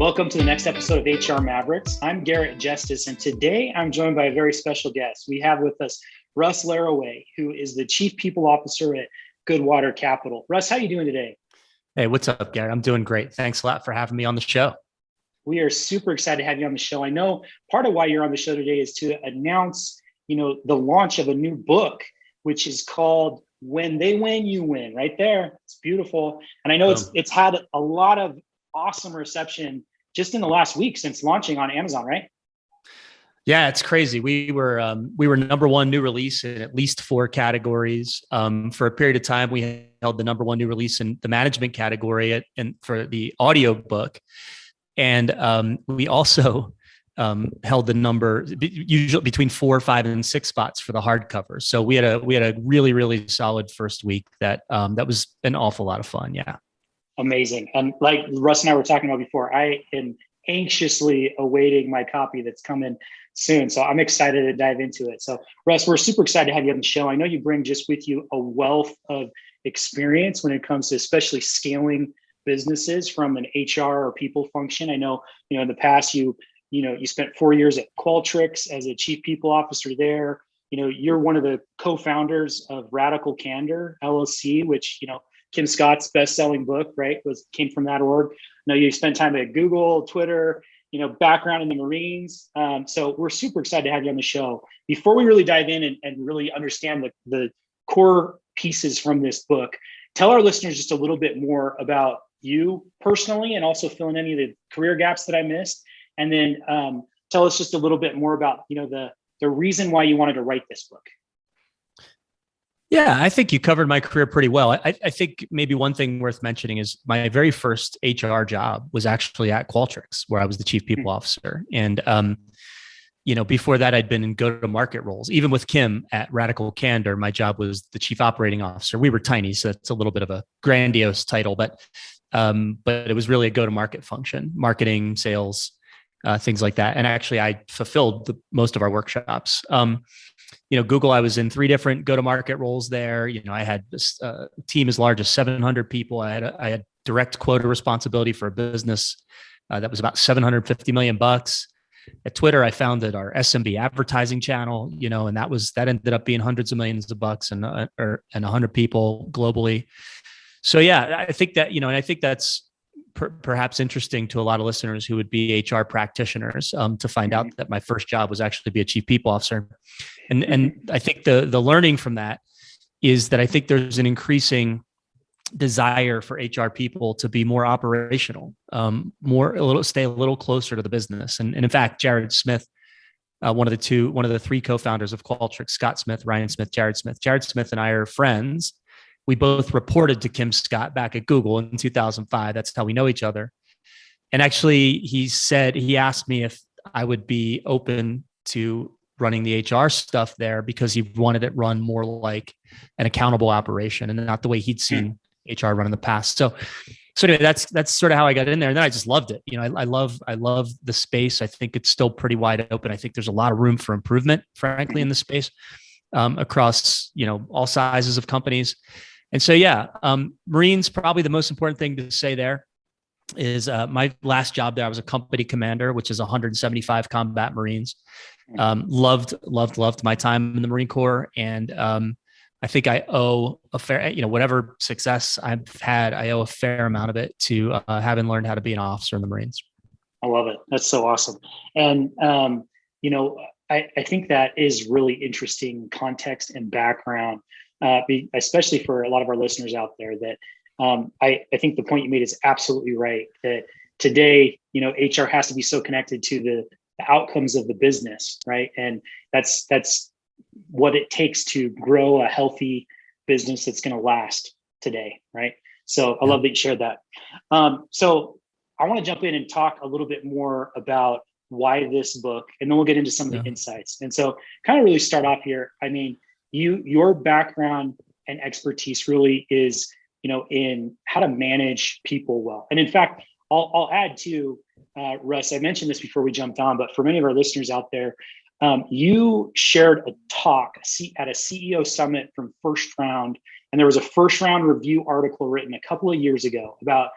Welcome to the next episode of HR Mavericks. I'm Garrett Justice, and today I'm joined by a very special guest. We have with us Russ Laraway, who is the Chief People Officer at Goodwater Capital. Russ, how are you doing today? Hey, what's up, Garrett? I'm doing great. Thanks a lot for having me on the show. We are super excited to have you on the show. I know part of why you're on the show today is to announce, the launch of a new book, which is called When They Win, You Win. Right there. It's beautiful. And I know it's had a lot of awesome reception just in the last week since launching on Amazon, right? Yeah, it's crazy. We were number one new release in at least 4 categories. For a period of time, we held the number one new release in the management category and for the audio book. And we also held the number usually between 4, 5, and 6 spots for the hardcover. So we had a really, really solid first week that was an awful lot of fun. Yeah. Amazing. And like Russ and I were talking about before, I am anxiously awaiting my copy that's coming soon. So I'm excited to dive into it. So Russ, we're super excited to have you on the show. I know you bring just with you a wealth of experience when it comes to especially scaling businesses from an HR or people function. I know, in the past, you spent 4 years at Qualtrics as a chief people officer there. You're one of the co-founders of Radical Candor LLC, which, Kim Scott's best-selling book, right, came from that org. You spent time at Google, Twitter, background in the Marines. So we're super excited to have you on the show. Before we really dive in and really understand the core pieces from this book, tell our listeners just a little bit more about you personally and also fill in any of the career gaps that I missed. And then tell us just a little bit more about, the reason why you wanted to write this book. Yeah, I think you covered my career pretty well. I think maybe one thing worth mentioning is my very first HR job was actually at Qualtrics, where I was the chief people officer. And, before that, I'd been in go-to-market roles. Even with Kim at Radical Candor, my job was the chief operating officer. We were tiny, so it's a little bit of a grandiose title, but it was really a go-to-market function, marketing, sales, things like that. And actually, I fulfilled most of our workshops. Google, I was in 3 different go-to-market roles there. I had a team as large as 700 people. I had direct quota responsibility for a business that was about $750 million. At Twitter, I founded our SMB advertising channel, and that ended up being hundreds of millions of bucks and 100 people globally. So yeah, I think that, and I think that's perhaps interesting to a lot of listeners who would be HR practitioners to find out that my first job was actually to be a chief people officer. And I think the learning from that is that I think there's an increasing desire for HR people to be more operational, stay a little closer to the business. And in fact, Jared Smith, one of the 3 co-founders of Qualtrics, Scott Smith, Ryan Smith, Jared Smith and I are friends. We both reported to Kim Scott back at Google in 2005. That's how we know each other. And actually, he asked me if I would be open to running the HR stuff there because he wanted it run more like an accountable operation and not the way he'd seen HR run in the past. So anyway, that's sort of how I got in there. And then I just loved it. I love the space. I think it's still pretty wide open. I think there's a lot of room for improvement, frankly, in the space across, all sizes of companies. And so, yeah, Marines, probably the most important thing to say there is my last job there, I was a company commander, which is 175 combat Marines. Loved my time in the Marine Corps. And I think I owe a fair, whatever success I've had, I owe a fair amount of it to having learned how to be an officer in the Marines. I love it. That's so awesome. And, I think that is really interesting context and background. Especially for a lot of our listeners out there that I think the point you made is absolutely right, that today, HR has to be so connected to the outcomes of the business, right? And that's what it takes to grow a healthy business that's going to last today, right? So I love that you shared that. So I want to jump in and talk a little bit more about why this book, and then we'll get into some of the insights. And so kind of really start off here. I mean, your background and expertise really is, in how to manage people well. And in fact, I'll add to Russ, I mentioned this before we jumped on, but for many of our listeners out there, you shared a talk at a CEO summit from First Round, and there was a First Round review article written a couple of years ago about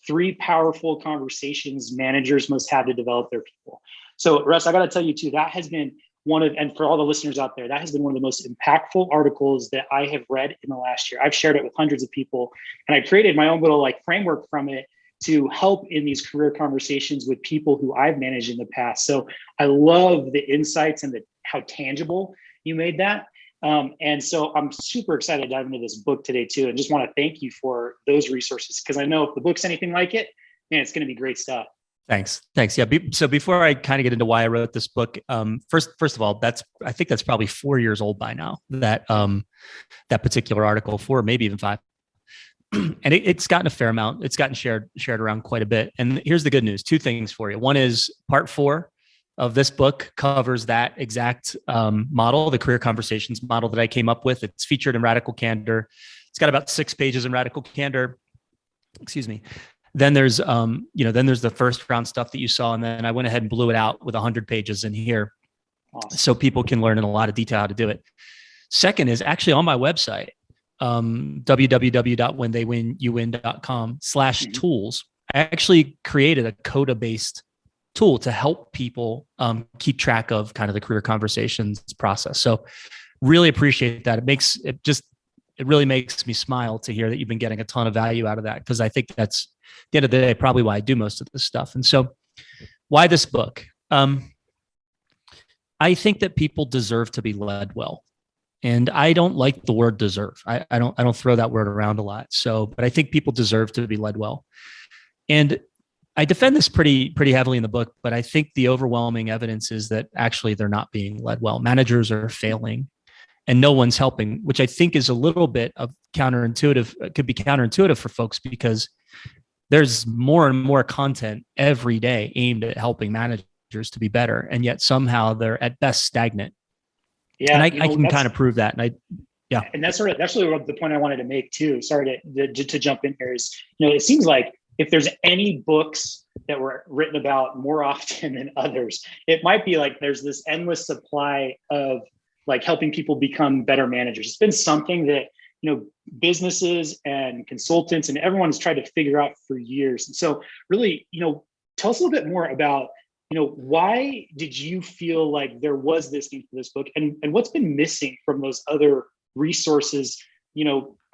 3 powerful conversations managers must have to develop their people. So Russ, I got to tell you too, that has been and for all the listeners out there, that has been one of the most impactful articles that I have read in the last year. I've shared it with hundreds of people, and I created my own little like framework from it to help in these career conversations with people who I've managed in the past. So I love the insights and how tangible you made that. And so I'm super excited to dive into this book today too, and just want to thank you for those resources, because I know if the book's anything like it, man, it's going to be great stuff. Thanks. Yeah. So before I kind of get into why I wrote this book, first of all, I think that's probably 4 years old by now. That particular article, 4, maybe even 5, and it's gotten a fair amount. It's gotten shared around quite a bit. And here's the good news: 2 things for you. One is part 4 of this book covers that exact model, the career conversations model that I came up with. It's featured in Radical Candor. It's got about 6 pages in Radical Candor. Excuse me. Then there's, then there's the first round stuff that you saw. And then I went ahead and blew it out with 100 pages in here. Awesome. So people can learn in a lot of detail how to do it. Second is actually on my website, www.whentheywinyouvin.com/tools. I actually created a CODA-based tool to help people keep track of kind of the career conversations process. So really appreciate that. It really makes me smile to hear that you've been getting a ton of value out of that, because I think that's, at the end of the day, probably why I do most of this stuff. And so why this book? I think that people deserve to be led well. And I don't like the word deserve. I don't throw that word around a lot. But I think people deserve to be led well. And I defend this pretty heavily in the book, but I think the overwhelming evidence is that actually they're not being led well. Managers are failing and no one's helping, which I think is a little bit of counterintuitive. It could be counterintuitive for folks because there's more and more content every day aimed at helping managers to be better. And yet somehow they're at best stagnant. Yeah. And I can kind of prove that. And and that's really the point I wanted to make too. Sorry to jump in here is, it seems like if there's any books that were written about more often than others, it might be like there's this endless supply of like helping people become better managers. It's been something that, businesses and consultants and everyone's tried to figure out for years. And so really, tell us a little bit more about, why did you feel like there was this need for this book, and what's been missing from those other resources,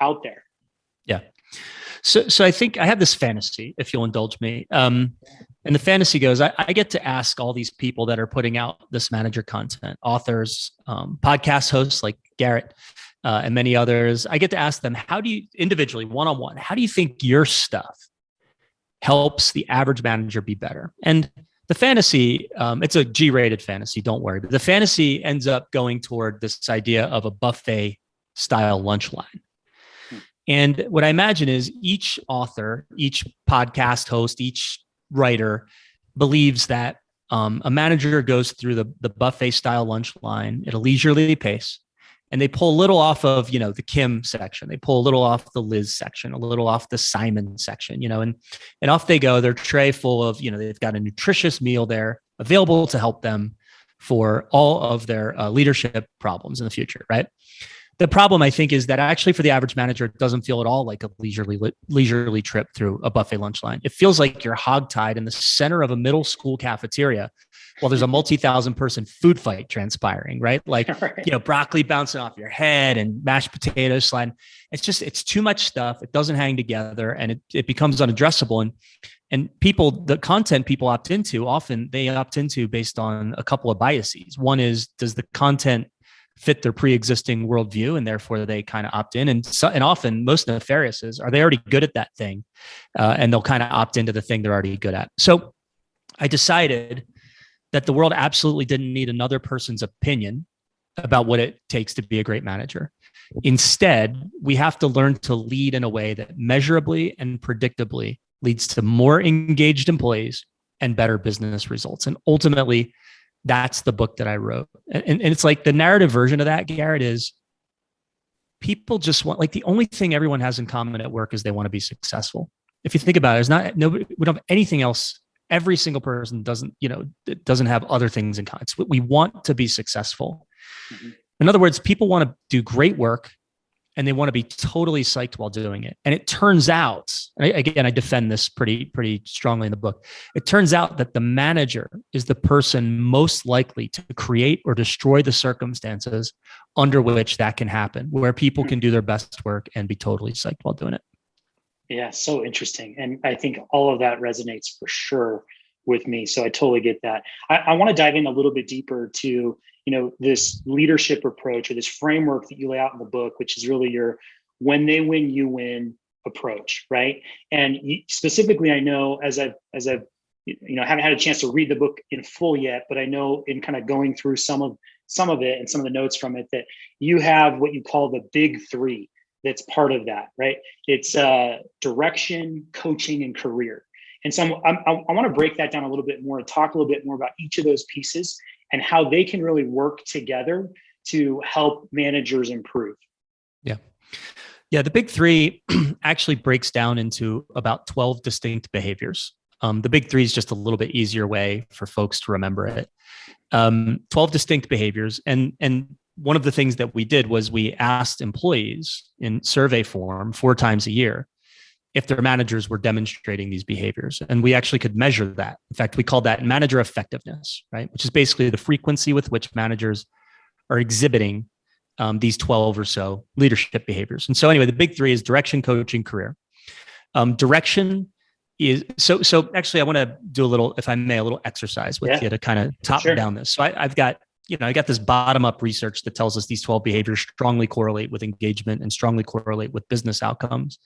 out there? Yeah. So I think I have this fantasy, if you'll indulge me. And the fantasy goes, I get to ask all these people that are putting out this manager content, authors, podcast hosts like Garrett, and many others. I get to ask them, how do you individually, one-on-one, how do you think your stuff helps the average manager be better? And the fantasy, it's a G-rated fantasy, don't worry. But the fantasy ends up going toward this idea of a buffet style lunch line. And what I imagine is each author, each podcast host, each writer believes that a manager goes through the buffet style lunch line at a leisurely pace, and they pull a little off of, the Kim section. They pull a little off the Liz section, a little off the Simon section, and off they go. Their tray full of, they've got a nutritious meal there available to help them for all of their leadership problems in the future, right? The problem, I think, is that actually for the average manager, it doesn't feel at all like a leisurely trip through a buffet lunch line. It feels like you're hogtied in the center of a middle school cafeteria while there's a multi-thousand person food fight transpiring, right? Like, right. Broccoli bouncing off your head and mashed potatoes sliding. It's too much stuff. It doesn't hang together and it becomes unaddressable. And the content people opt into, often they opt into based on a couple of biases. One is, does the content fit their pre-existing worldview, and therefore they kind of opt in. And often, most nefarious are they already good at that thing, and they'll kind of opt into the thing they're already good at. So I decided that the world absolutely didn't need another person's opinion about what it takes to be a great manager. Instead, we have to learn to lead in a way that measurably and predictably leads to more engaged employees and better business results. And ultimately, that's the book that I wrote. And it's like the narrative version of that, Garrett, is people just want, like, the only thing everyone has in common at work is they want to be successful. If you think about it, we don't have anything else. Every single person doesn't have other things in common. It's what we want to be successful. Mm-hmm. In other words, people want to do great work and they want to be totally psyched while doing it. And it turns out, again, I defend this pretty strongly in the book. It turns out that the manager is the person most likely to create or destroy the circumstances under which that can happen, where people can do their best work and be totally psyched while doing it. Yeah, so interesting. And I think all of that resonates for sure with me. So I totally get that. I want to dive in a little bit deeper to, this leadership approach or this framework that you lay out in the book, which is really your when they win, you win approach, right? And specifically, I know as I've haven't had a chance to read the book in full yet, but I know in kind of going through some of it and some of the notes from it that you have what you call the big three. That's part of that, right? It's direction, coaching, and career. And so I want to break that down a little bit more and talk a little bit more about each of those pieces and how they can really work together to help managers improve. Yeah. The big three actually breaks down into about 12 distinct behaviors. The big three is just a little bit easier way for folks to remember it. 12 distinct behaviors. And one of the things that we did was we asked employees in survey form 4 times a year if their managers were demonstrating these behaviors. And we actually could measure that. In fact, we called that manager effectiveness, right? Which is basically the frequency with which managers are exhibiting these 12 or so leadership behaviors. And so anyway, the big three is direction, coaching, career. Direction is, so actually I want to do a little, if I may, a little exercise with you to kind of top down this. So I got this bottom-up research that tells us these 12 behaviors strongly correlate with engagement and strongly correlate with business outcomes.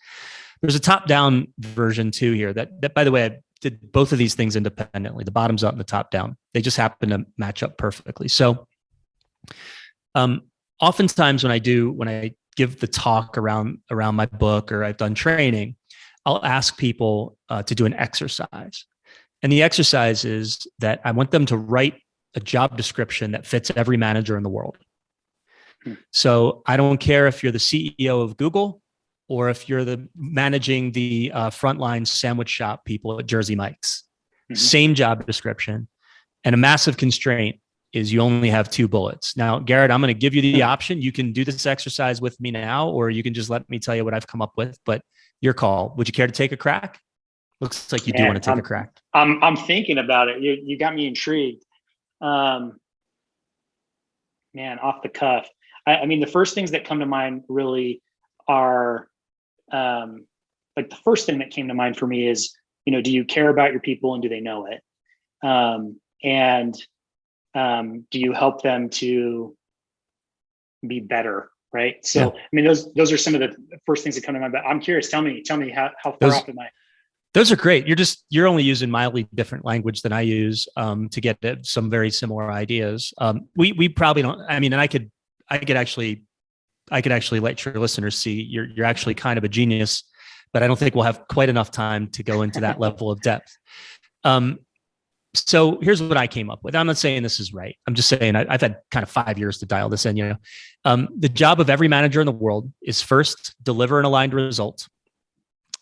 There's a top-down version too here that, by the way, I did both of these things independently, the bottoms up and the top down. They just happen to match up perfectly. So oftentimes when I give the talk around my book or I've done training, I'll ask people to do an exercise. And the exercise is that I want them to write a job description that fits every manager in the world. So I don't care if you're the CEO of Google or if you're managing the frontline sandwich shop people at Jersey Mike's. Same job description. And a massive constraint is you only have 2 bullets. Now, Garrett, I'm going to give you the option. You can do this exercise with me now, or you can just let me tell you what I've come up with, but your call. Would you care to take a crack? Looks like you do want to take a crack. I'm thinking about it. You got me intrigued. Off the cuff. I mean, the first things that come to mind really are like the first thing that came to mind for me is, do you care about your people and do they know it? And do you help them to be better? Right. So, I mean, those are some of the first things that come to mind, but I'm curious, tell me how far off am I? Those are great. You're only using mildly different language than I use to get at some very similar ideas. We probably don't. I mean, and I could actually let your listeners see you're actually kind of a genius, but I don't think we'll have quite enough time to go into that level of depth. So here's what I came up with. I'm not saying this is right. I'm just saying I've had kind of 5 years to dial this in. The job of every manager in the world is first, deliver an aligned result.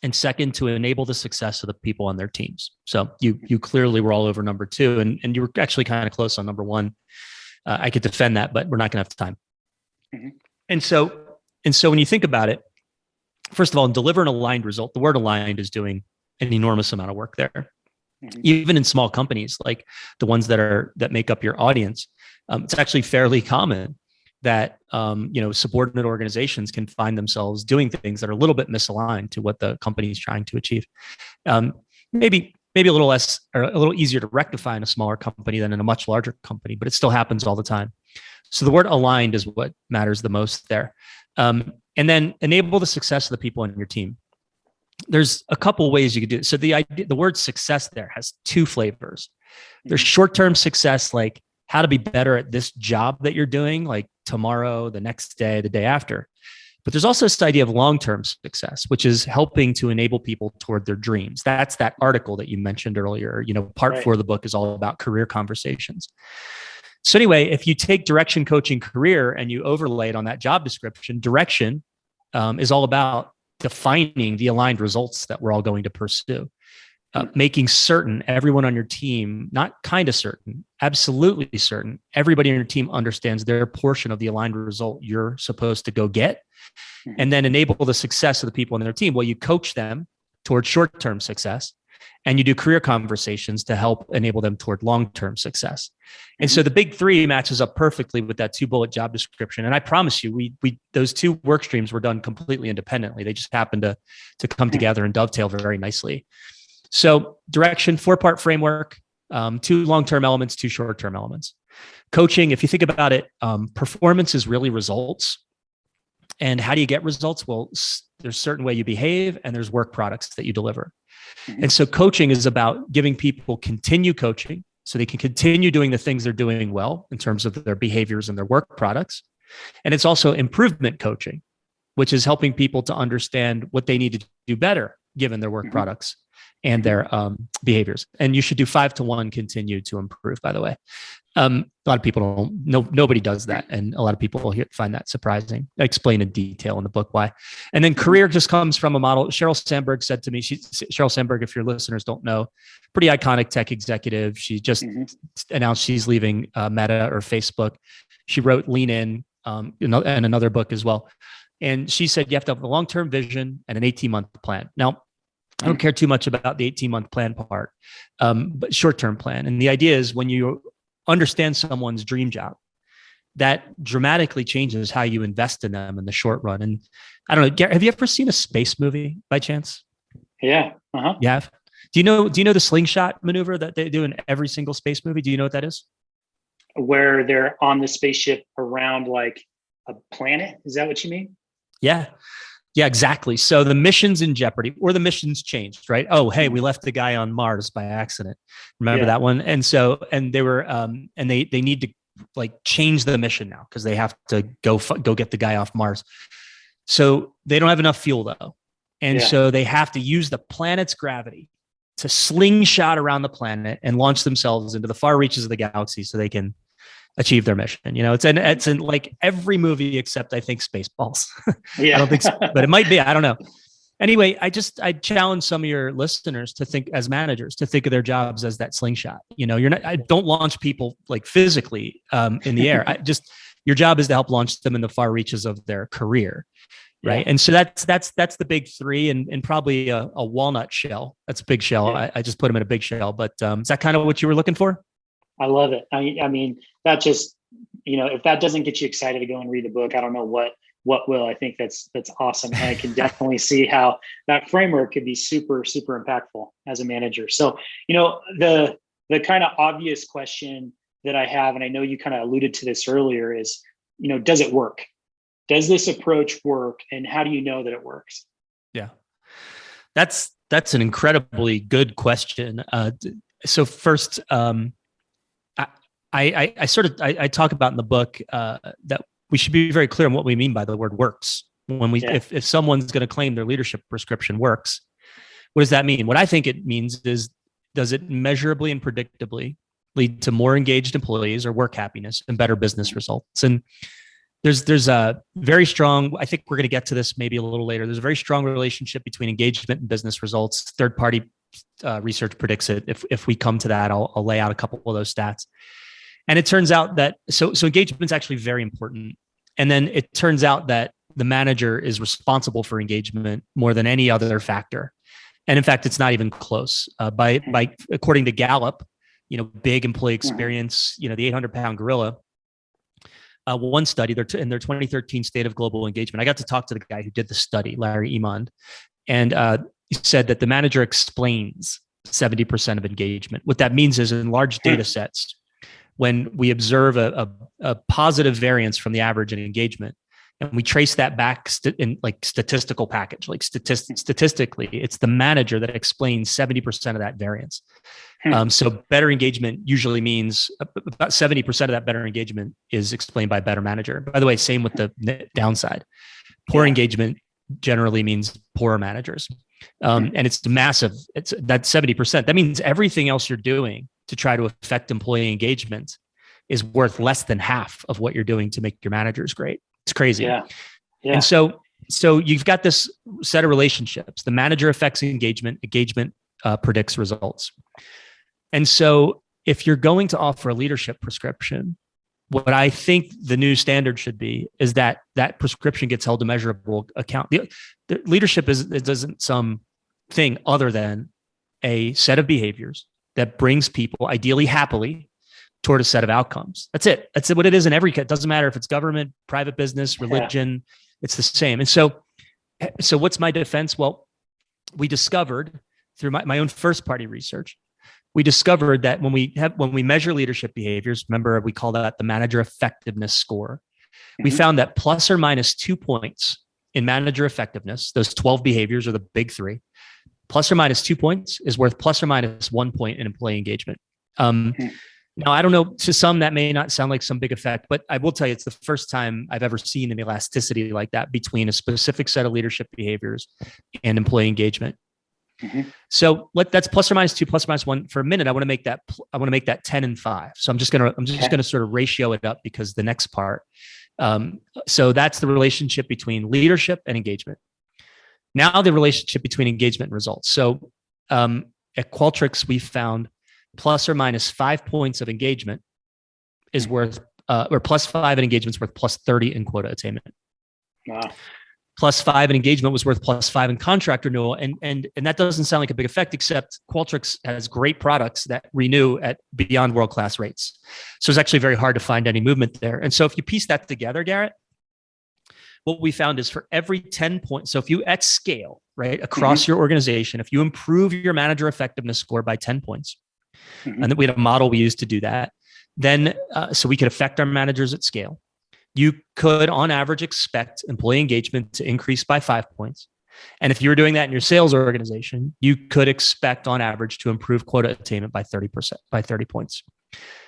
And second, to enable the success of the people on their teams. So you clearly were all over number 2, and you were actually kind of close on number 1. I could defend that, but we're not going to have time. And so when you think about it, first of all, deliver an aligned result. The word aligned is doing an enormous amount of work there. Even in small companies like the ones that make up your audience, it's actually fairly common that subordinate organizations can find themselves doing things that are a little bit misaligned to what the company is trying to achieve. Maybe a little less or a little easier to rectify in a smaller company than in a much larger company, but it still happens all the time. So the word aligned is what matters the most there. And then enable the success of the people on your team. There's a couple ways you could do it. So the word success there has 2 flavors. There's short-term success, like how to be better at this job that you're doing, like tomorrow, the next day, the day after. But there's also this idea of long-term success, which is helping to enable people toward their dreams. That's that article that you mentioned earlier. Part 4 of the book is all about career conversations. So anyway, if you take direction, coaching, career, and you overlay it on that job description, direction is all about defining the aligned results that we're all going to pursue. making certain everyone on your team, not kind of certain, absolutely certain, everybody on your team understands their portion of the aligned result you're supposed to go get, and then enable the success of the people on their team. Well, you coach them towards short-term success, and you do career conversations to help enable them toward long-term success. And so the big three matches up perfectly with that 2-bullet job description. And I promise you, we those 2 work streams were done completely independently. They just happened to come together and dovetail very nicely. So direction, 4-part framework, 2 long-term elements, 2 short-term elements. Coaching, if you think about it, performance is really results. And how do you get results? Well, there's a certain way you behave, and there's work products that you deliver. And so coaching is about giving people continue coaching so they can continue doing the things they're doing well in terms of their behaviors and their work products. And it's also improvement coaching, which is helping people to understand what they need to do better given their work products and their behaviors. And you should do 5 to 1 continue to improve, by the way. A lot of people nobody does that. And a lot of people find that surprising. I explain in detail in the book why. And then career just comes from a model. Sheryl Sandberg said to me, Sheryl Sandberg, if your listeners don't know, pretty iconic tech executive. She just announced she's leaving Meta or Facebook. She wrote Lean In and another book as well. And she said, you have to have a long-term vision and an 18-month plan. Now, I don't care too much about the 18-month plan part, but short-term plan. And the idea is when you understand someone's dream job, that dramatically changes how you invest in them in the short run. And I don't know, Gary, have you ever seen a space movie by chance? Yeah. You have? Do you know the slingshot maneuver that they do in every single space movie? Do you know what that is? Where they're on the spaceship around like a planet? Is that what you mean? Yeah. Yeah, exactly. So the mission's in jeopardy, or the mission's changed, right? Oh, hey, we left the guy on Mars by accident. Remember that one? And so, and they were, and they need to like change the mission now because they have to go get the guy off Mars. So they don't have enough fuel though. And so they have to use the planet's gravity to slingshot around the planet and launch themselves into the far reaches of the galaxy so they can achieve their mission. You know, it's in like every movie except I think Spaceballs. I don't think so, but it might be. I don't know. Anyway, I challenge some of your listeners to think as managers, to think of their jobs as that slingshot. You know, I don't launch people like physically in the air. Your job is to help launch them in the far reaches of their career. Right. And so that's the big three and probably a walnut shell. That's a big shell. I just put them in a big shell, but is that kind of what you were looking for? I love it. I mean, that just, if that doesn't get you excited to go and read the book, I don't know what will. I think that's awesome. And I can definitely see how that framework could be super, super impactful as a manager. So, the kind of obvious question that I have, and I know you kind of alluded to this earlier, is, does it work? Does this approach work? And how do you know that it works? Yeah, that's an incredibly good question. So first, I talk about in the book that we should be very clear on what we mean by the word works. When if someone's going to claim their leadership prescription works, what does that mean? What I think it means is, does it measurably and predictably lead to more engaged employees or work happiness and better business results? And there's a very strong, I think we're going to get to this maybe a little later. There's a very strong relationship between engagement and business results. Third-party research predicts it. If we come to that, I'll lay out a couple of those stats. And it turns out that, so engagement is actually very important. And then it turns out that the manager is responsible for engagement more than any other factor. And in fact, it's not even close. According to Gallup, big employee experience, the 800-pound gorilla, one study, in their 2013 State of Global Engagement, I got to talk to the guy who did the study, Larry Emond, and he said that the manager explains 70% of engagement. What that means is in large data sets, when we observe a positive variance from the average in engagement, and we trace that back in like statistical package, like statistically, it's the manager that explains 70% of that variance. So better engagement usually means about 70% of that better engagement is explained by a better manager. By the way, same with the downside. Poor engagement generally means poorer managers. And it's massive. It's that 70%. That means everything else you're doing to try to affect employee engagement is worth less than half of what you're doing to make your managers great. It's crazy. Yeah. And so you've got this set of relationships. The manager affects engagement predicts results. And so if you're going to offer a leadership prescription, what I think the new standard should be is that that prescription gets held to measurable account. The leadership isn't some thing other than a set of behaviors that brings people, ideally happily, toward a set of outcomes. That's it. That's what it is in every case. It doesn't matter if it's government, private business, religion, it's the same. And so what's my defense? Well, we discovered through my own first party research, we discovered that when we measure leadership behaviors, remember we call that the manager effectiveness score. We found that plus or minus 2 points in manager effectiveness, those 12 behaviors are the big three, plus or minus 2 points is worth plus or minus 1 point in employee engagement. Now, I don't know, to some that may not sound like some big effect, but I will tell you, it's the first time I've ever seen an elasticity like that between a specific set of leadership behaviors and employee engagement. So that's plus or minus 2, plus or minus 1 for a minute. I want to make that 10 and 5. So I'm just going to sort of ratio it up because the next part. So that's the relationship between leadership and engagement. Now the relationship between engagement and results. So at Qualtrics, we found plus or minus 5 points of engagement is worth, or plus 5 in engagement is worth plus 30 in quota attainment. Wow. Plus 5 in engagement was worth plus 5 in contract renewal. And that doesn't sound like a big effect, except Qualtrics has great products that renew at beyond world-class rates. So it's actually very hard to find any movement there. And so if you piece that together, Garrett, what we found is for every 10 points, so if you at scale, right, across your organization, if you improve your manager effectiveness score by 10 points, and then we had a model we used to do that, then so we could affect our managers at scale. You could, on average, expect employee engagement to increase by 5 points. And if you were doing that in your sales organization, you could expect, on average, to improve quota attainment by 30%, by 30 points.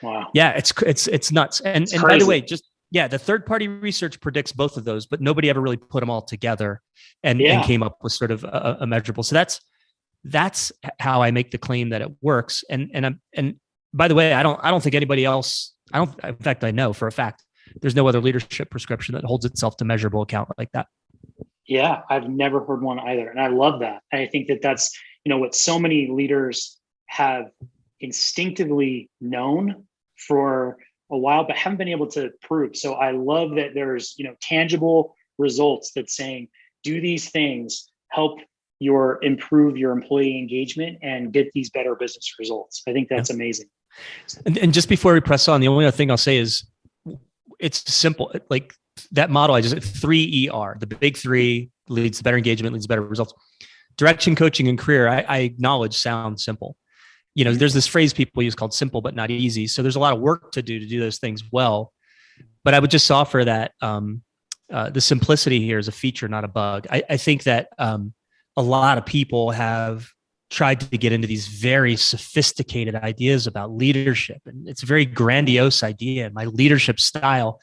Wow. Yeah, it's nuts. And by the way, the third-party research predicts both of those, but nobody ever really put them all together and came up with sort of a measurable. So that's how I make the claim that it works. And by the way, I don't think anybody else. In fact, I know for a fact there's no other leadership prescription that holds itself to measurable account like that. Yeah, I've never heard one either. And I love that. I think that that's, what so many leaders have instinctively known for a while, but haven't been able to prove. So I love that there's, tangible results that's saying, do these things, help improve your employee engagement and get these better business results. I think that's amazing. And just before we press on, the only other thing I'll say is, it's simple. Like that model, I just 3ER, the big three leads to better engagement, leads to better results. Direction, coaching, and career, I acknowledge sound simple. There's this phrase people use called simple, but not easy. So there's a lot of work to do those things well. But I would just offer that the simplicity here is a feature, not a bug. I think that a lot of people have tried to get into these very sophisticated ideas about leadership. And it's a very grandiose idea. My leadership style,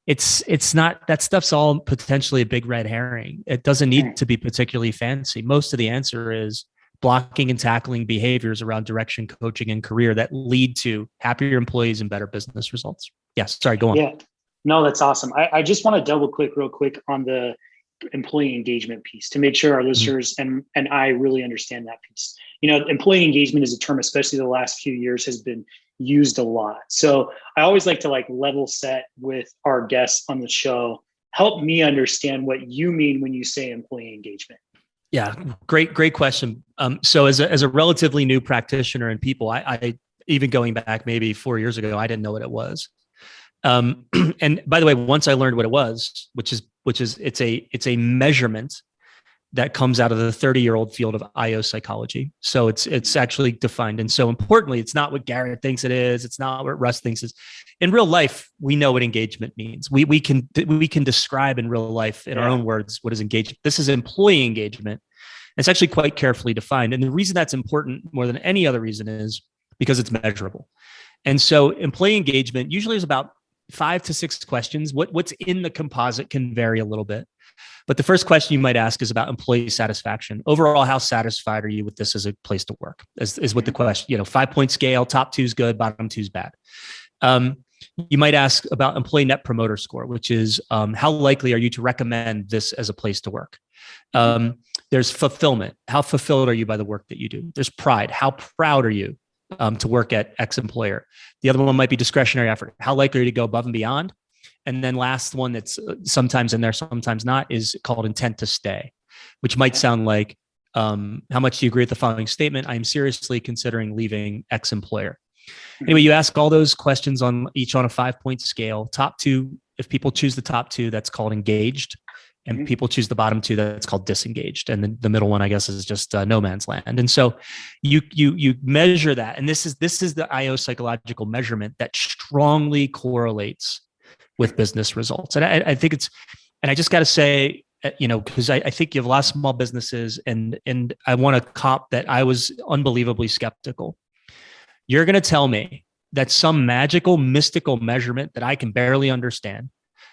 it's not, that stuff's all potentially a big red herring. It doesn't need to be particularly fancy. Most of the answer is blocking and tackling behaviors around direction, coaching, and career that lead to happier employees and better business results. Yes. Sorry, go on. Yeah, no, that's awesome. I just want to double click real quick on the employee engagement piece to make sure our listeners and I really understand that piece. Employee engagement is a term, especially the last few years, has been used a lot. So I always like to level set with our guests on the show. Help me understand what you mean when you say employee engagement. Yeah, great question. So as a relatively new practitioner in people, I even going back maybe 4 years ago, I didn't know what it was. And by the way, once I learned what it was, which is it's a measurement that comes out of the 30-year-old field of IO psychology. So it's actually defined. And so importantly, it's not what Garrett thinks it is. It's not what Russ thinks it is. In real life, we know what engagement means. We can describe in real life in our own words what is engagement. This is employee engagement. It's actually quite carefully defined. And the reason that's important more than any other reason is because it's measurable. And so employee engagement usually is about 5 to 6 questions. What's in the composite can vary a little bit. But the first question you might ask is about employee satisfaction. Overall, how satisfied are you with this as a place to work? Is what the question, 5-point scale, top 2 is good, bottom 2 is bad. You might ask about employee net promoter score, which is how likely are you to recommend this as a place to work? There's fulfillment. How fulfilled are you by the work that you do? There's pride. How proud are you to work at X employer? The other one might be discretionary effort. How likely are you to go above and beyond? And then last one that's sometimes in there, sometimes not, is called intent to stay, which might sound like, how much do you agree with the following statement? I am seriously considering leaving X employer. Anyway, you ask all those questions on each on a 5-point scale. Top two, if people choose the top two, that's called engaged. And people choose the bottom two, that's called disengaged. And then the middle one, I guess, is just no man's land. And so you measure that. And this is the IO psychological measurement that strongly correlates with business results. And I think and I just got to say, because I think you have a lot of small businesses, and I want to cop that I was unbelievably skeptical. You're going to tell me that some magical, mystical measurement that I can barely understand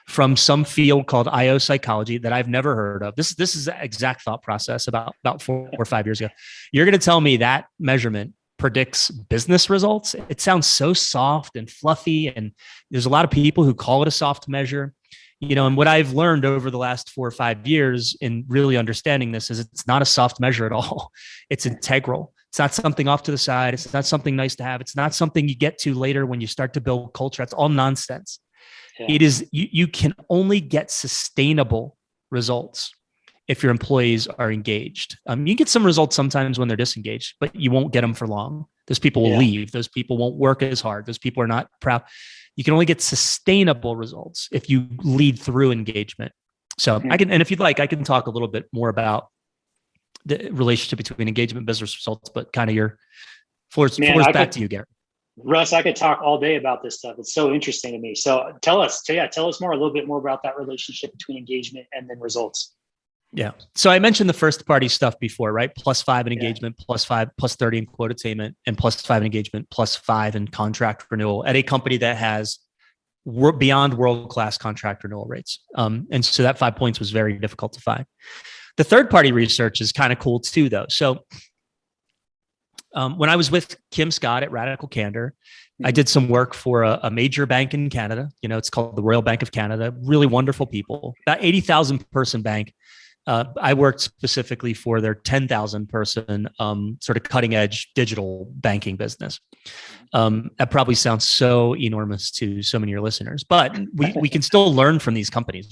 from some field called IO psychology that I've never heard of. This is the exact thought process about 4 or 5 years ago. You're going to tell me that measurement predicts business results? It sounds so soft and fluffy, and there's a lot of people who call it a soft measure. And what I've learned over the last 4 or 5 years in really understanding this is it's not a soft measure at all. It's integral. It's not something off to the side. It's not something nice to have. It's not something you get to later when you start to build culture. That's all nonsense. Yeah. It is, you can only get sustainable results if your employees are engaged. You get some results sometimes when they're disengaged, but you won't get them for long. Those people will leave. Those people won't work as hard. Those people are not proud. You can only get sustainable results if you lead through engagement. So I can, and if you'd like, I can talk a little bit more about the relationship between engagement and business results, but kind of your floor's back to you, Gary. Russ, I could talk all day about this stuff. It's so interesting to me. So tell us a little bit more about that relationship between engagement and then results. Yeah. So I mentioned the first party stuff before, right? +5 in engagement, +5, +30 in quote attainment, and +5 in engagement, +5 in contract renewal at a company that has beyond world-class contract renewal rates. And so that 5 points was very difficult to find. The third party research is kind of cool too, though. So when I was with Kim Scott at Radical Candor, I did some work for a major bank in Canada. It's called the Royal Bank of Canada. Really wonderful people. About 80,000 person bank. I worked specifically for their 10,000 person sort of cutting edge digital banking business. That probably sounds so enormous to so many of your listeners, but we can still learn from these companies.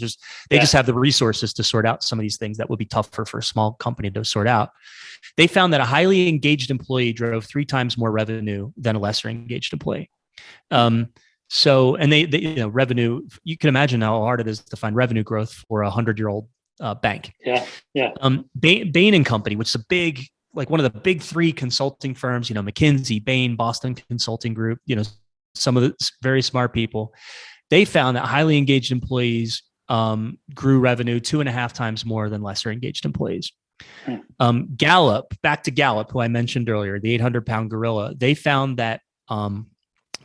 They just have the resources to sort out some of these things that would be tougher for a small company to sort out. They found that a highly engaged employee drove 3 times more revenue than a lesser engaged employee. So, and they revenue, you can imagine how hard it is to find revenue growth for a 100-year-old bank. Bain and Company, which is a big, like one of the big 3 consulting firms, McKinsey, Bain, Boston Consulting Group, some of the very smart people. They found that highly engaged employees grew revenue 2.5 times more than lesser engaged employees. Gallup, back to Gallup, who I mentioned earlier, the 800-pound gorilla, they found that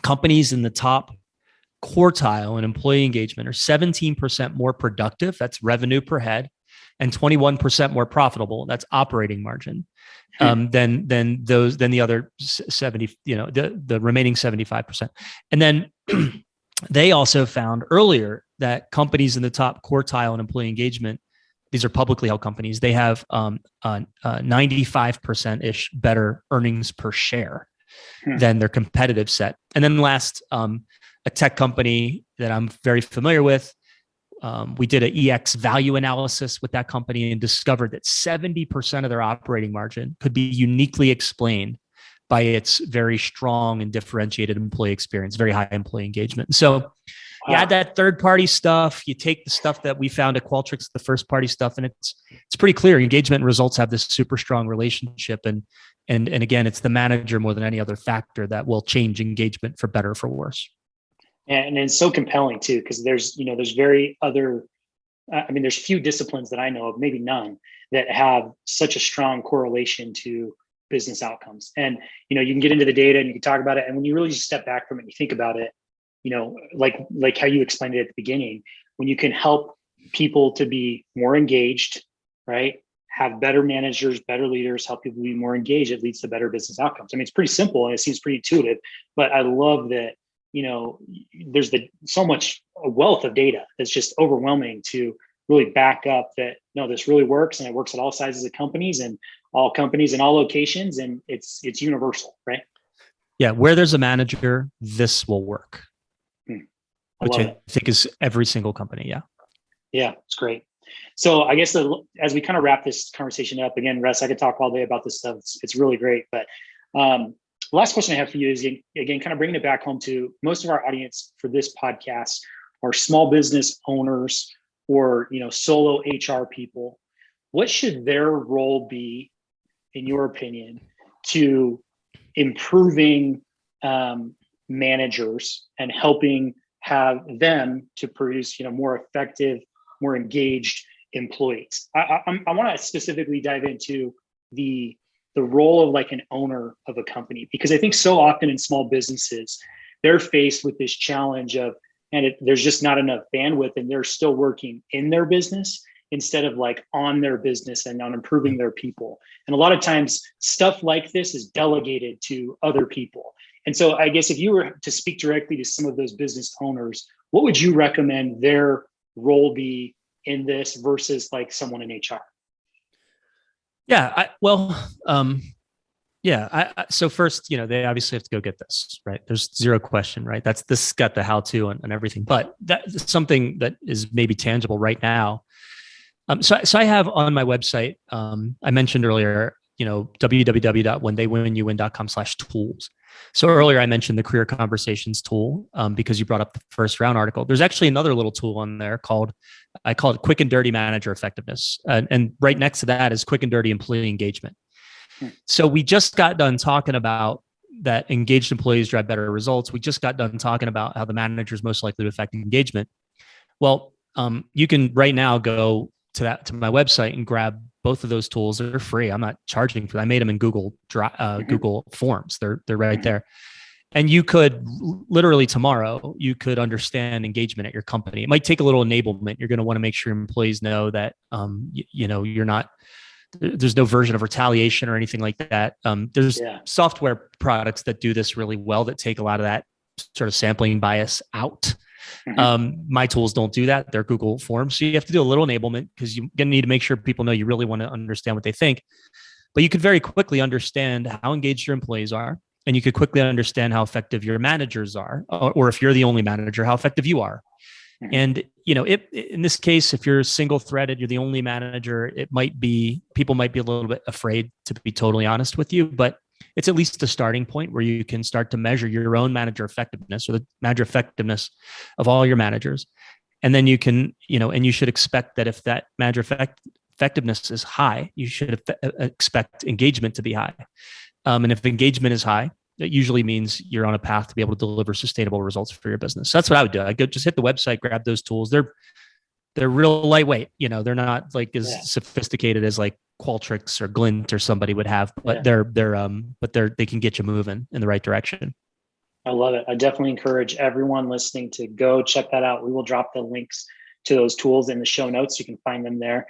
companies in the top quartile in employee engagement are 17% more productive, that's revenue per head, and 21% more profitable, that's operating margin, than the other 70, the remaining 75%. And then they also found earlier that companies in the top quartile in employee engagement, these are publicly held companies, they have 95%-ish better earnings per share than their competitive set. And then last, a tech company that I'm very familiar with, we did an EX value analysis with that company and discovered that 70% of their operating margin could be uniquely explained by its very strong and differentiated employee experience, very high employee engagement. So you add that third party stuff, you take the stuff that we found at Qualtrics, the first party stuff, and it's pretty clear engagement and results have this super strong relationship. And again, it's the manager more than any other factor that will change engagement for better or for worse. And it's so compelling too, because there's few disciplines that I know of, maybe none, that have such a strong correlation to business outcomes. And, you can get into the data and you can talk about it. And when you really just step back from it and you think about it, like how you explained it at the beginning, when you can help people to be more engaged, right? Have better managers, better leaders, help people be more engaged, it leads to better business outcomes. I mean, it's pretty simple and it seems pretty intuitive, but I love that, there's so much wealth of data that's just overwhelming to really back up that, no, this really works, and it works at all sizes of companies and all locations, and it's universal, right? Yeah. Where there's a manager, this will work, which I think is every single company. Yeah. Yeah. It's great. So I guess as we kind of wrap this conversation up, again, Russ, I could talk all day about this stuff. It's really great. But the last question I have for you is, again, kind of bringing it back home to most of our audience for this podcast are small business owners or, solo HR people. What should their role be, in your opinion, to improving managers and helping have them to produce, more effective, more engaged employees? I want to specifically dive into the role of like an owner of a company, because I think so often in small businesses, they're faced with this challenge of, there's just not enough bandwidth, and they're still working in their business instead of like on their business and on improving their people. And a lot of times stuff like this is delegated to other people. And so I guess if you were to speak directly to some of those business owners, what would you recommend their role be in this versus like someone in HR? Yeah. So first, they obviously have to go get this, right? There's zero question, right? This got the how-to and everything, but that's something that is maybe tangible right now. So I have on my website, I mentioned earlier, www.whentheywinyouwin.com/tools. So earlier I mentioned the Career Conversations tool because you brought up the first round article. There's actually another little tool on there I call it Quick and Dirty Manager Effectiveness. And right next to that is Quick and Dirty Employee Engagement. So we just got done talking about that engaged employees drive better results. We just got done talking about how the manager is most likely to affect engagement. Well, you can right now go to my website and grab both of those tools. They're free. I'm not charging for them. I made them in Google Forms. They're right there. And you could literally tomorrow, you could understand engagement at your company. It might take a little enablement. You're going to want to make sure employees know that, you're not, there's no version of retaliation or anything like that. There's software products that do this really well, that take a lot of that sort of sampling bias out. My tools don't do that. They're Google Forms. So you have to do a little enablement because you're going to need to make sure people know you really want to understand what they think. But you could very quickly understand how engaged your employees are. And you could quickly understand how effective your managers are, or if you're the only manager, how effective you are. And, in this case, if you're single threaded, you're the only manager, people might be a little bit afraid, to be totally honest with you, but it's at least a starting point where you can start to measure your own manager effectiveness, or the manager effectiveness of all your managers. And then you can, and you should expect that if that manager effectiveness is high, you should expect engagement to be high. And if engagement is high, that usually means you're on a path to be able to deliver sustainable results for your business. So that's what I would do. I go just hit the website, grab those tools. They're real lightweight. They're not like as sophisticated as like Qualtrics or Glint or somebody would have, but they can get you moving in the right direction. I love it. I definitely encourage everyone listening to go check that out. We will drop the links to those tools in the show notes. You can find them there.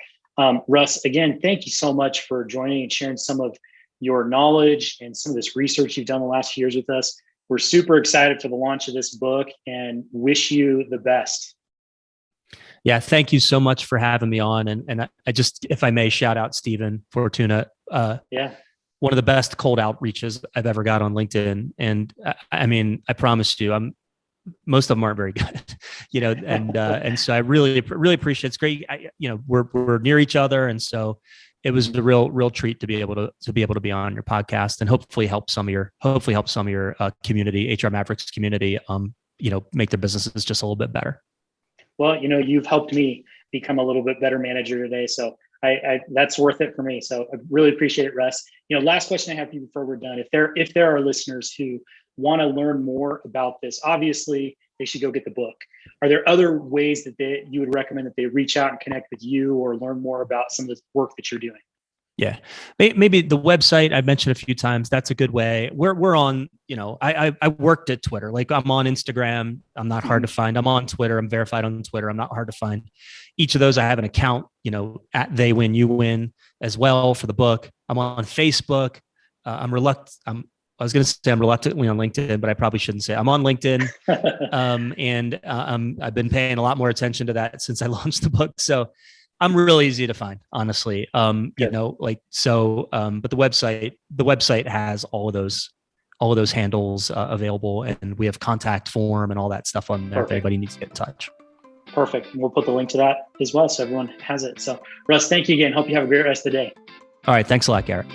Russ, again, thank you so much for joining and sharing some of your knowledge and some of this research you've done the last few years with us. We're super excited for the launch of this book and wish you the best. Yeah, thank you so much for having me on. And I just, if I may, shout out Stephen Fortuna. One of the best cold outreaches I've ever got on LinkedIn. And I promise you, most of them aren't very good, and so I really appreciate it. It's great. We're near each other. And so it was a real treat to be able to be on your podcast and hopefully help some of your community, HR Mavericks community, make their businesses just a little bit better. Well, you've helped me become a little bit better manager today. So I that's worth it for me. So I really appreciate it, Russ. Last question I have for you before we're done. If there are listeners who want to learn more about this, obviously they should go get the book. Are there other ways that you would recommend that they reach out and connect with you or learn more about some of the work that you're doing? Yeah, maybe the website I've mentioned a few times. That's a good way. We're on, I worked at Twitter. Like I'm on Instagram. I'm not hard to find. I'm on Twitter. I'm verified on Twitter. I'm not hard to find. Each of those, I have an account, at They Win You Win as well for the book. I'm on Facebook. I'm I was going to say I'm reluctantly on LinkedIn, but I probably shouldn't say I'm on LinkedIn. I've been paying a lot more attention to that since I launched the book. So I'm real easy to find, honestly. But the website has all of those handles available, and we have contact form and all that stuff on there. Perfect. If anybody needs to get in touch. Perfect. We'll put the link to that as well, so everyone has it. So Russ, thank you again. Hope you have a great rest of the day. All right. Thanks a lot, Garrett.